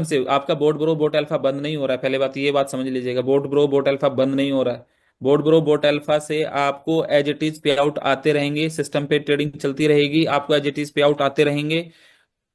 से आपका boat bro boat alpha बंद नहीं हो रहा है। पहले बात ये बात समझ लीजिएगा, बोट ब्रो बोट अल्फा बंद नहीं हो रहा है। बोट ब्रो बोट अल्फा से आपको as it is payout आते रहेंगे, सिस्टम पे ट्रेडिंग चलती रहेगी, आपको as it is payout आते रहेंगे।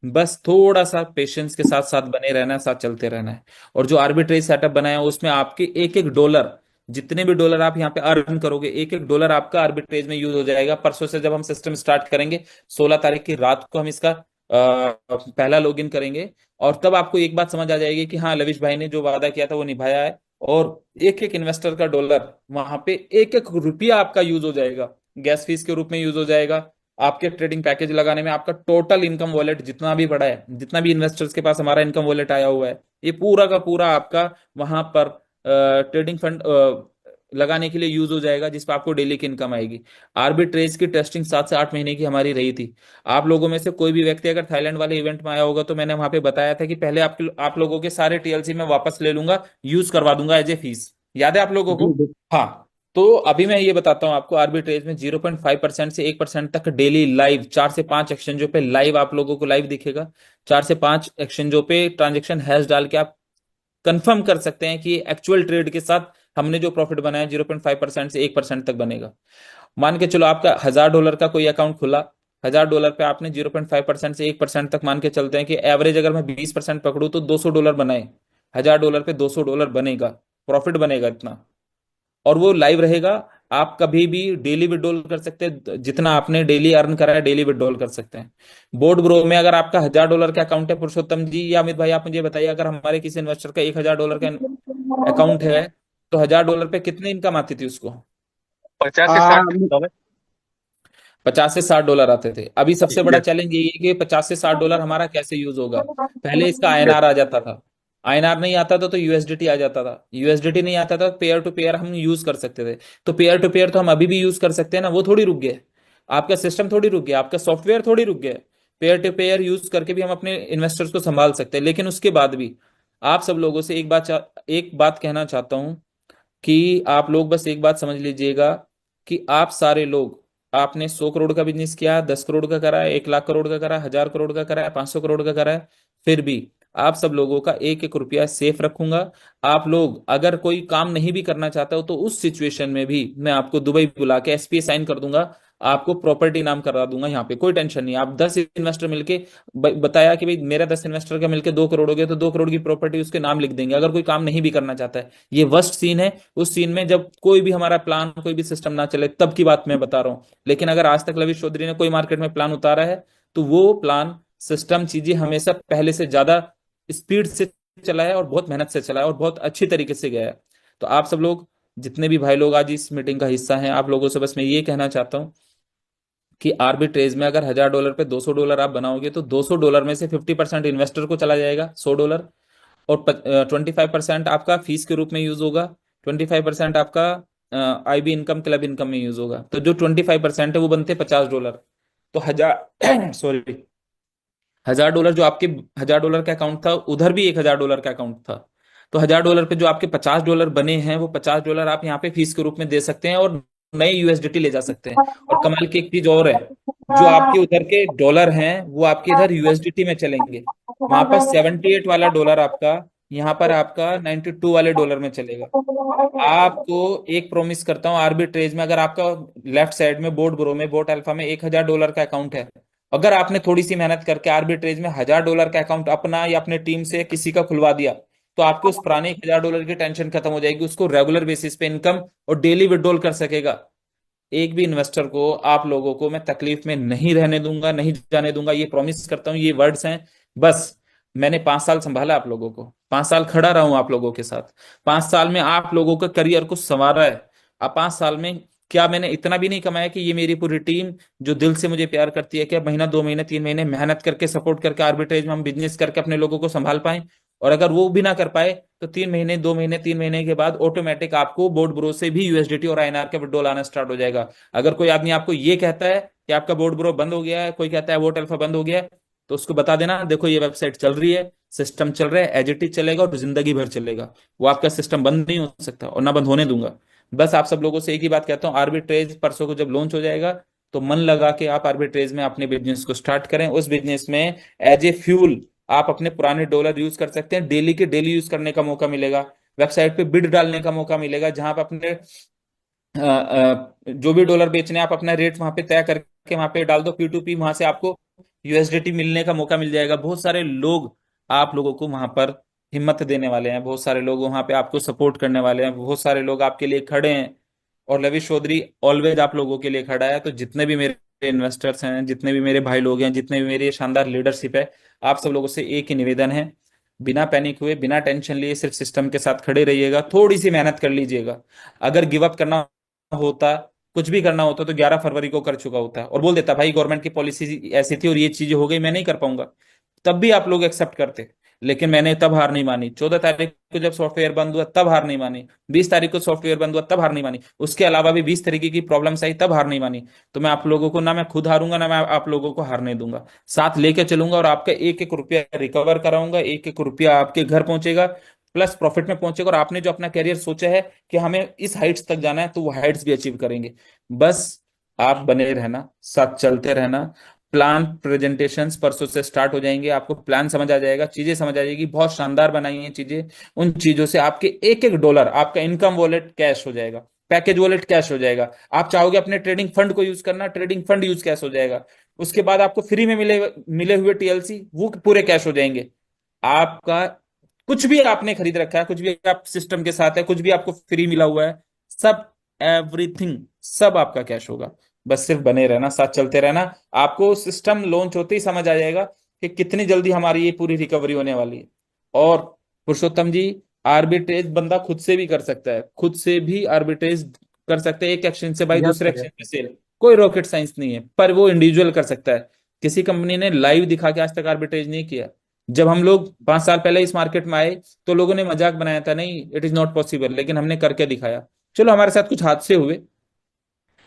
बस थोड़ा सा पेशेंस के साथ साथ बने रहना है, साथ चलते रहना है। और जो आर्बिट्रेज सेटअप बनाया है उसमें आपके एक एक डॉलर, जितने भी डॉलर आप यहाँ पे अर्न करोगे, एक एक डॉलर आपका आर्बिट्रेज में यूज हो जाएगा। परसों से जब हम सिस्टम स्टार्ट करेंगे, 16 तारीख की रात को हम इसका पहला लॉगिन करेंगे। और तब आपको एक बात समझ आ जाएगी कि हाँ, लविश भाई ने जो वादा किया था वो निभाया है। और एक एक इन्वेस्टर का डॉलर वहां पे एक एक रुपया आपका यूज हो जाएगा, गैस फीस के रूप में यूज हो जाएगा। आपके ट्रेडिंग पैकेज लगाने में आपका टोटल इनकम वॉलेट जितना भी बड़ा है, जितना भी इन्वेस्टर्स के पास हमारा इनकम वॉलेट आया हुआ है, ये पूरा का पूरा आपका वहां पर ट्रेडिंग फंड लगाने के लिए यूज हो जाएगा, जिस पर आपको डेली की इनकम आएगी। आर्बिट्रेज की टेस्टिंग 7 से 8 महीने की हमारी रही थी। आप लोगों में से कोई भी व्यक्ति अगर थाईलैंड वाले इवेंट में आया होगा तो मैंने वहां पे बताया था कि पहले आप लोगों के सारे टीएलसी मैं वापस ले लूंगा, यूज करवा दूंगा एज ए फीस। याद है आप लोगों जी को? जी। हाँ। तो अभी मैं ये बताता हूँ आपको, आर्बिट्रेज में 0.5% से 1% तक डेली लाइव 4 से 5 एक्सचेंजों पे लाइव आप लोगों को लाइव दिखेगा। 4 से 5 एक्सचेंजों पे ट्रांजेक्शन हैश डाल के आप कंफर्म कर सकते हैं कि एक्चुअल ट्रेड के साथ हमने जो प्रॉफिट बनाया 0.5% से 1% तक बनेगा। मान के चलो आपका $1000 का कोई अकाउंट खुला, $1000 पे आपने 0.5% से 1% तक मान के चलते हैं कि एवरेज अगर मैं 20% पकड़ू तो $200 बनाए। $1000 पे $200 बनेगा, प्रॉफिट बनेगा इतना। और वो लाइव रहेगा। आप कभी भी डेली विड्रॉल कर सकते हैं, जितना आपने डेली अर्न करा है डेली विड्रॉल कर सकते हैं। बोर्ड ब्रो में अगर आपका $1000 का अकाउंट है पुरुषोत्तम जी या अमित भाई, आप मुझे बताइए, अगर हमारे किसी इन्वेस्टर का $1000 का अकाउंट है तो $1000 पे कितनी इनकम आती थी उसको? 50 से 60 $50 से $60 आते थे। अभी सबसे बड़ा चैलेंज यही है कि $50 से $60 हमारा कैसे यूज होगा। पहले इसका आईएनआर आ जाता था, आईएनआर नहीं आता था तो यूएसडीटी आ जाता था, यूएसडीटी नहीं आता था तो पेयर टू पेयर हम यूज कर सकते थे। तो पेयर टू पेयर तो हम अभी भी यूज कर सकते हैं ना, वो थोड़ी रुक गया है। आपका सिस्टम थोड़ी रुक गया, आपका सॉफ्टवेयर थोड़ी रुक गया है। पेयर टू पेयर यूज करके भी हम अपने इन्वेस्टर्स को संभाल सकते हैं। लेकिन उसके बाद भी आप सब लोगों से एक बात कहना चाहता हूं कि आप लोग बस एक बात समझ लीजिएगा कि आप सारे लोग, आपने 100 करोड़ का बिजनेस किया, 10 करोड़ का करा है, 1 लाख करोड़ का करा है, 1000 करोड़ का करा है, 500 करोड़ का करा है, फिर भी आप सब लोगों का एक एक रुपया सेफ रखूंगा। आप लोग अगर कोई काम नहीं भी करना चाहते हो तो उस सिचुएशन में भी मैं आपको दुबई बुला के एसपीए साइन कर दूंगा, आपको प्रॉपर्टी नाम करा दूंगा। यहाँ पे कोई टेंशन नहीं। आप 10 इन्वेस्टर मिलके बताया कि भाई मेरा 10 इन्वेस्टर का मिलके 2 करोड़ हो गया तो 2 करोड़ की प्रॉपर्टी उसके नाम लिख देंगे, अगर कोई काम नहीं भी करना चाहता है। ये वर्स्ट सीन है। उस सीन में जब कोई भी हमारा प्लान, कोई भी सिस्टम ना चले, तब की बात मैं बता रहा हूँ। लेकिन अगर आज तक लविश चौधरी ने कोई मार्केट में प्लान उतारा है तो वो प्लान, सिस्टम, चीजें हमेशा पहले से ज्यादा स्पीड से चला है और बहुत मेहनत से चला है और बहुत अच्छी तरीके से गया है। तो आप सब लोग, जितने भी भाई लोग आज इस मीटिंग का हिस्सा हैं, आप लोगों से बस मैं ये कहना चाहता हूँ कि आर्बिट्रेज में अगर $1000 पे $200 आप बनाओगे तो $200 में से 50% इन्वेस्टर को चला जाएगा, $100। और 25% आपका फीस के रूप में यूज होगा, 25% आपका आईबी इनकम, क्लब इनकम में यूज होगा। तो जो 25% है वो बनते $50। तो हजार सॉरी, $1000 जो आपके $1000 का अकाउंट था, उधर भी $1000 का अकाउंट था। तो $1000 पे जो आपके $50 बने हैं, वो $50 आप यहाँ पे फीस के रूप में दे सकते हैं और नई यूएसडीटी ले जा सकते हैं। और कमाल की एक चीज और है, जो आपके उधर के डॉलर हैं वो आपके इधर यूएसडीटी में चलेंगे। वहां पर 78 वाला डॉलर आपका, यहाँ पर आपका 92 वाले डॉलर में चलेगा। आपको एक प्रॉमिस करता हूँ, आर्बिट्रेज में अगर आपका लेफ्ट साइड में बोट ब्रो में, बोट अल्फा में $1000 का अकाउंट है, अगर आपने थोड़ी सी मेहनत करके आर्बिट्रेज में $1000 का अकाउंट अपना या अपने टीम से किसी का खुलवा दिया, तो आपके उस पुराने $1000 की टेंशन खत्म हो जाएगी। उसको रेगुलर बेसिस पे इनकम और डेली विड्रॉल कर सकेगा। एक भी इन्वेस्टर को, आप लोगों को मैं तकलीफ में नहीं रहने दूंगा, नहीं जाने दूंगा, ये प्रॉमिस करता हूँ। ये वर्ड्स हैं। बस मैंने 5 साल संभाला आप लोगों को, 5 साल खड़ा रहा हूं आप लोगों के साथ, 5 साल में आप लोगों का करियर को संवारा है। अब 5 साल में क्या मैंने इतना भी नहीं कमाया कि ये मेरी पूरी टीम जो दिल से मुझे प्यार करती है, क्या महीना 2 महीने 3 महीने मेहनत करके सपोर्ट करके आर्बिट्रेज में हम बिजनेस करके अपने लोगों को संभाल पाए? और अगर वो भी ना कर पाए तो 3 महीने, 2 महीने, 3 महीने के बाद ऑटोमेटिक आपको बोर्ड ब्रो से भी यूएसडीटी और आईएनआर का विड्रॉल आना स्टार्ट हो जाएगा। अगर कोई आदमी आपको ये कहता है कि आपका बोर्ड ब्रो बंद हो गया है, कोई कहता है वोट अल्फा बंद हो गया है, तो उसको बता देना, देखो ये वेबसाइट चल रही है, सिस्टम चल रहा है, एज इट इज चलेगा और जिंदगी भर चलेगा। वो आपका सिस्टम बंद नहीं हो सकता और ना बंद होने दूंगा। बस आप सब लोगों से एक ही बात कहता हूँ, आर्बिट्रेज परसों को जब लॉन्च हो जाएगा तो मन लगा के आप आर्बिट्रेज में अपने बिजनेस को स्टार्ट करें। उस बिजनेस में एज ए फ्यूल आप अपने पुराने डॉलर यूज कर सकते हैं, डेली के डेली यूज करने का मौका मिलेगा। वेबसाइट पे बिड डालने का मौका मिलेगा, जहां पे अपने जो भी डॉलर बेचने हैं, आप अपना रेट वहां पे तय करके वहां पे डाल दो P2P, वहां से आपको यूएसडीटी मिलने का मौका मिल जाएगा। बहुत सारे लोग आप लोगों को वहां पर हिम्मत देने वाले हैं, बहुत सारे लोग वहां पे आपको सपोर्ट करने वाले हैं, बहुत सारे लोग आपके लिए खड़े हैं। और लविश चौधरी ऑलवेज आप लोगों के लिए खड़ा है। तो जितने भी मेरे इन्वेस्टर्स हैं, जितने भी मेरे भाई लोग हैं, जितने भी मेरी शानदार लीडरशिप है, आप सब लोगों से एक ही निवेदन है, बिना पैनिक हुए, बिना टेंशन लिए, सिर्फ सिस्टम के साथ खड़े रहिएगा, थोड़ी सी मेहनत कर लीजिएगा। अगर गिव अप करना होता, कुछ भी करना होता, तो 11 फरवरी को कर चुका होता और बोल देता भाई गवर्नमेंट की पॉलिसी ऐसी थी और ये चीजें हो गई, मैं नहीं कर पाऊंगा। तब भी आप लोग एक्सेप्ट करते। लेकिन मैंने तब हार नहीं मानी। 14 तारीख को जब सॉफ्टवेयर बंद हुआ तब हार नहीं मानी। 20 तारीख को सॉफ्टवेयर बंद हुआ तब हार नहीं मानी। उसके अलावा भी 20 तरीके की प्रॉब्लम्स आई तब हार नहीं मानी। तो मैं आप लोगों को, ना मैं खुद हारूंगा, ना मैं आप लोगों को हारने दूंगा। साथ लेके चलूंगा और आपका एक एक रुपया रिकवर कराऊंगा, एक एक रुपया आपके घर पहुंचेगा, प्लस प्रॉफिट में पहुंचेगा। और आपने जो अपना कैरियर सोचा है कि हमें इस हाइट्स तक जाना है, तो वो हाइट्स भी अचीव करेंगे। बस आप बने रहना, साथ चलते रहना। प्लान प्रेजेंटेशंस परसों से स्टार्ट हो जाएंगे, आपको प्लान समझ आ जाएगा, चीजें समझ आ जाएगी, बहुत शानदार बनाई हैं चीजें। उन चीजों से आपके एक एक डॉलर आपका इनकम वॉलेट कैश हो जाएगा, पैकेज वॉलेट कैश हो जाएगा। आप चाहोगे अपने ट्रेडिंग फंड को यूज करना, ट्रेडिंग फंड यूज कैश हो जाएगा। उसके बाद आपको फ्री में मिले मिले हुए टीएलसी वो पूरे कैश हो जाएंगे। आपका कुछ भी आपने खरीद रखा है, कुछ भी आप सिस्टम के साथ है, कुछ भी आपको फ्री मिला हुआ है, सब, एवरीथिंग, सब आपका कैश होगा। बस सिर्फ बने रहना, साथ चलते रहना। आपको सिस्टम लॉन्च होते ही समझ आ जाएगा कि कितनी जल्दी हमारी ये पूरी रिकवरी होने वाली है। और पुरुषोत्तम जी, आर्बिट्रेज बंदा खुद से भी कर सकता है, खुद से भी आर्बिट्रेज कर सकते हैं, एक एक्सचेंज से भाई यस दूसरे सर, यस। एक्सचेंज में सेल। कोई रॉकेट साइंस नहीं है, पर वो इंडिविजुअल कर सकता है। किसी कंपनी ने लाइव दिखा के आज तक आर्बिट्रेज नहीं किया। जब हम लोग 5 साल पहले इस मार्केट में आए, तो लोगों ने मजाक बनाया था, नहीं इट इज नॉट पॉसिबल, लेकिन हमने करके दिखाया। चलो हमारे साथ कुछ हादसे हुए,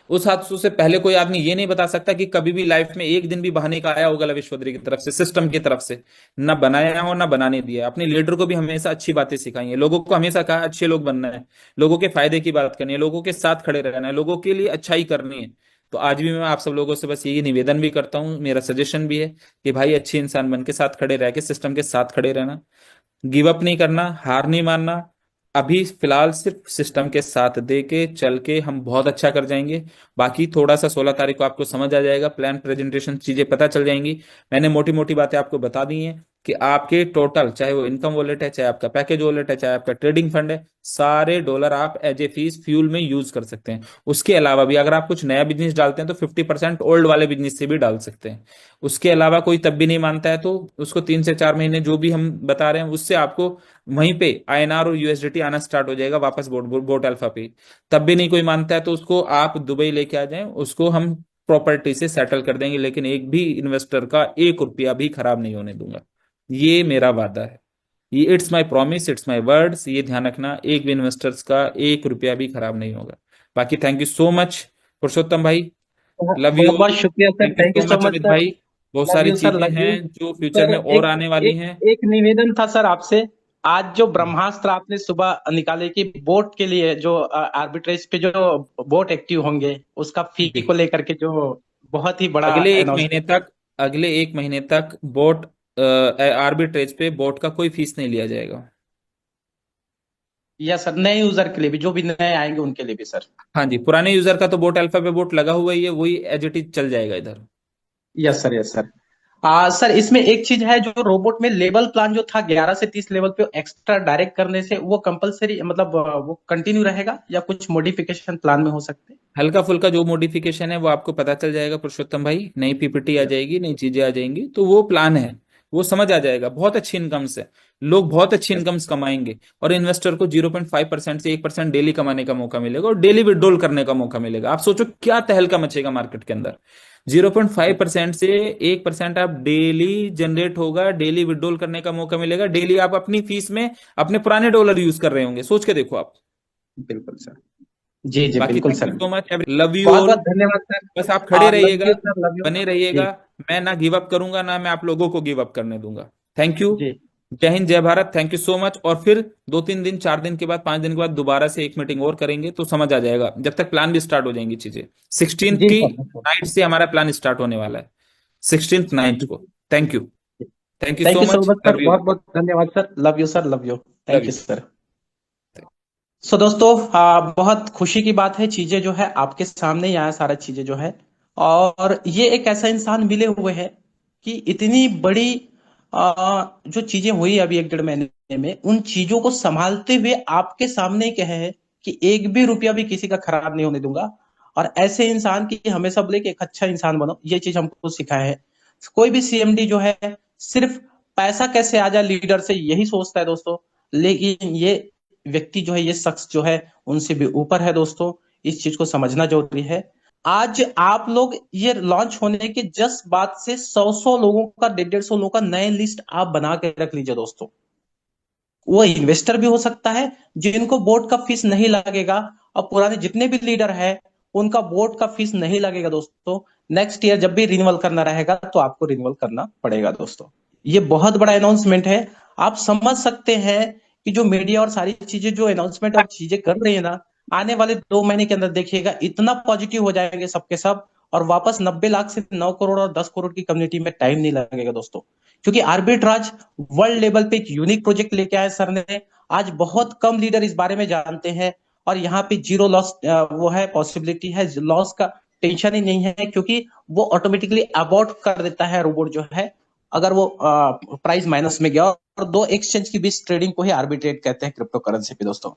उस हादसों से पहले कोई आदमी ये नहीं बता सकता कि कभी भी लाइफ में एक दिन भी बहाने का आया होगा विश्वद्री की तरफ से, सिस्टम की तरफ से। ना बनाया हो, ना बनाने दिया। अपने लीडर को भी हमेशा अच्छी बातें सिखाई है, लोगों को हमेशा कहा अच्छे लोग बनना है, लोगों के फायदे की बात करनी है, लोगों के साथ खड़े रहना है, लोगों के लिए अच्छाई करनी है। तो आज भी मैं आप सब लोगों से बस यही निवेदन भी करता हूँ, मेरा सजेशन भी है कि भाई अच्छे इंसान बन के साथ खड़े रह के सिस्टम के साथ खड़े रहना, गिव अप नहीं करना, हार नहीं मानना। अभी फिलहाल सिर्फ सिस्टम के साथ दे के चल के हम बहुत अच्छा कर जाएंगे। बाकी थोड़ा सा 16 तारीख को आपको समझ आ जाएगा, प्लान प्रेजेंटेशन चीजें पता चल जाएंगी। मैंने मोटी मोटी बातें आपको बता दी हैं कि आपके टोटल, चाहे वो इनकम वॉलेट है, चाहे आपका पैकेज वॉलेट है, चाहे आपका ट्रेडिंग फंड है, सारे डॉलर आप एज ए फीस फ्यूल में यूज कर सकते हैं। उसके अलावा भी अगर आप कुछ नया बिजनेस डालते हैं, तो 50% ओल्ड वाले बिजनेस से भी डाल सकते हैं। उसके अलावा कोई तब भी नहीं मानता है, तो उसको 3 से 4 महीने जो भी हम बता रहे हैं उससे आपको वहीं पे आईएनआर और यूएसडीटी आना स्टार्ट हो जाएगा वापस बोट बोट अल्फा पे। तब भी नहीं कोई मानता है, तो उसको आप दुबई लेके आ जाएं, उसको हम प्रॉपर्टी से सेटल कर देंगे, लेकिन एक भी इन्वेस्टर का एक रुपया भी खराब नहीं होने दूंगा। ये मेरा वादा है, ये it's my promise, it's my words. ये ध्यान रखना, एक भी इन्वेस्टर्स का एक रुपया भी खराब नहीं होगा। बाकी थैंक यू सो मच पुरुषोत्तम भाई, लव यू बहुत बहुत ऑल। शुक्रिया sir, thank you thank you so so much much Amit sir. भाई। बहुत लव सारी यू सर, चीजें लव हैं यू जो फ्यूचर सर। में और एक आने वाली एक हैं। एक निवेदन था सर आपसे। आज जो ब्रह्मास्त्र आपने सुबह निकाले कि बोट के लिए जो आर्बिट्रेज पे जो बोट एक्टिव होंगे, उसका फी जी, को लेकर के जो बहुत ही बड़ा अगले एक महीने अनाउंसमेंट। तक, अगले एक महीने तक बोट आर्बिट्रेज पे बोट का कोई फीस नहीं लिया जाएगा। यस सर, नए यूजर के लिए भी, जो भी नए आएंगे उनके लिए भी सर। हाँ जी, पुराने यूजर का तो बोट अल्फा पे बोट लगा हुआ ही है, वही एज इट इज चल जाएगा इधर। Yes sir, yes sir. Sir इसमें एक चीज है, जो रोबोट में लेवल प्लान जो था 11 से 30 लेवल पे एक्स्ट्रा डायरेक्ट करने से, वो कंपलसरी मतलब वो कंटिन्यू रहेगा या कुछ मॉडिफिकेशन प्लान में हो सकते हैं? हल्का फुल्का जो मॉडिफिकेशन है वो आपको पता चल जाएगा पुरुषोत्तम भाई, नई पीपीटी आ जाएगी, नई चीजें आ जाएंगी, तो वो प्लान है, वो समझ आ जाएगा। बहुत अच्छी इनकम से लोग बहुत अच्छी यस। इनकम्स कमाएंगे, और इन्वेस्टर को 0.5% से 1% डेली कमाने का मौका मिलेगा, और डेली विड्रॉल करने का मौका मिलेगा। आप सोचो क्या तहलका मचेगा मार्केट के अंदर। 0.5% से 1% आप डेली जनरेट होगा, डेली विड्रॉल करने का मौका मिलेगा, डेली आप अपनी फीस में अपने पुराने डॉलर यूज कर रहे होंगे, सोच के देखो आप। बिल्कुल सर। जी जी, बाकी बिल्कुल thank you sir. So much, love you बहुत ऑल। बहुत धन्यवाद सर। बस आप खड़े लव रहिएगा, यू सर, लव यू। बने जी रहिएगा। मैं ना गिव अप करूंगा, ना मैं आप लोगों को गिव अप करने दूंगा। Thank you. जी जय हिंद, जय Bharat, thank you so much. और फिर 2-3 दिन 4 दिन के बाद 5 दिन के बाद दोबारा से एक मीटिंग और करेंगे, तो समझ आ जाएगा। जब तक प्लान भी स्टार्ट हो जाएंगी चीजें, 16th जी की सर। नाइट से हमारा प्लान स्टार्ट होने वाला है, 16th नाइट जी को। Thank you. Thank you thank so you so much, much sir, love you, बहुत बहुत धन्यवाद sir, love you sir, love you, love thank you. You sir. So दोस्तों, बहुत खुशी की बात है, चीजें जो है आपके सामने ही आया सारा चीजें जो है। और ये एक ऐसा इंसान मिले हुए है कि इतनी बड़ी जो चीजें हुई अभी 1 डेढ़ महीने में, उन चीजों को संभालते हुए आपके सामने ही कहे है कि एक भी रुपया भी किसी का खराब नहीं होने दूंगा। और ऐसे इंसान की हमेशा बोले कि एक अच्छा इंसान बनो, ये चीज हमको सिखाया है। कोई भी सीएमडी जो है सिर्फ पैसा कैसे आ जाए लीडर से यही सोचता है दोस्तों, लेकिन ये व्यक्ति जो है, ये शख्स जो है उनसे भी ऊपर है दोस्तों। इस चीज को समझना जरूरी है। आज आप लोग ये लॉन्च होने के जस्ट बाद से 100 लोगों का, 150 लोगों का नए लिस्ट आप बना के रख लीजिए दोस्तों। वो इन्वेस्टर भी हो सकता है जिनको बोर्ड का फीस नहीं लगेगा, और पुराने जितने भी लीडर है उनका बोर्ड का फीस नहीं लगेगा दोस्तों। नेक्स्ट ईयर जब भी रिन्यूअल करना रहेगा तो आपको रिन्यूअल करना पड़ेगा दोस्तों। ये बहुत बड़ा अनाउंसमेंट है। आप समझ सकते हैं कि जो मीडिया और सारी चीजें जो अनाउंसमेंट और चीजें कर रही है ना, आने वाले 2 महीने के अंदर देखिएगा इतना पॉजिटिव हो जाएंगे सबके सब। और वापस 90 लाख से 9 करोड़ और 10 करोड़ की कम्युनिटी में टाइम नहीं लगेगा दोस्तों। क्योंकि आर्बिट्राज वर्ल्ड लेवल पे एक यूनिक प्रोजेक्ट लेके आए सर ने। आज बहुत कम लीडर इस बारे में जानते हैं। और यहाँ पे जीरो लॉस वो है, पॉसिबिलिटी है, लॉस का टेंशन ही नहीं है, क्योंकि वो ऑटोमेटिकली अबॉर्ट कर देता है रोबोट जो है, अगर वो प्राइस माइनस में गया। और 2 एक्सचेंज की बीच ट्रेडिंग को ही आर्बिट्रेट कहते हैं क्रिप्टो करेंसी पे दोस्तों।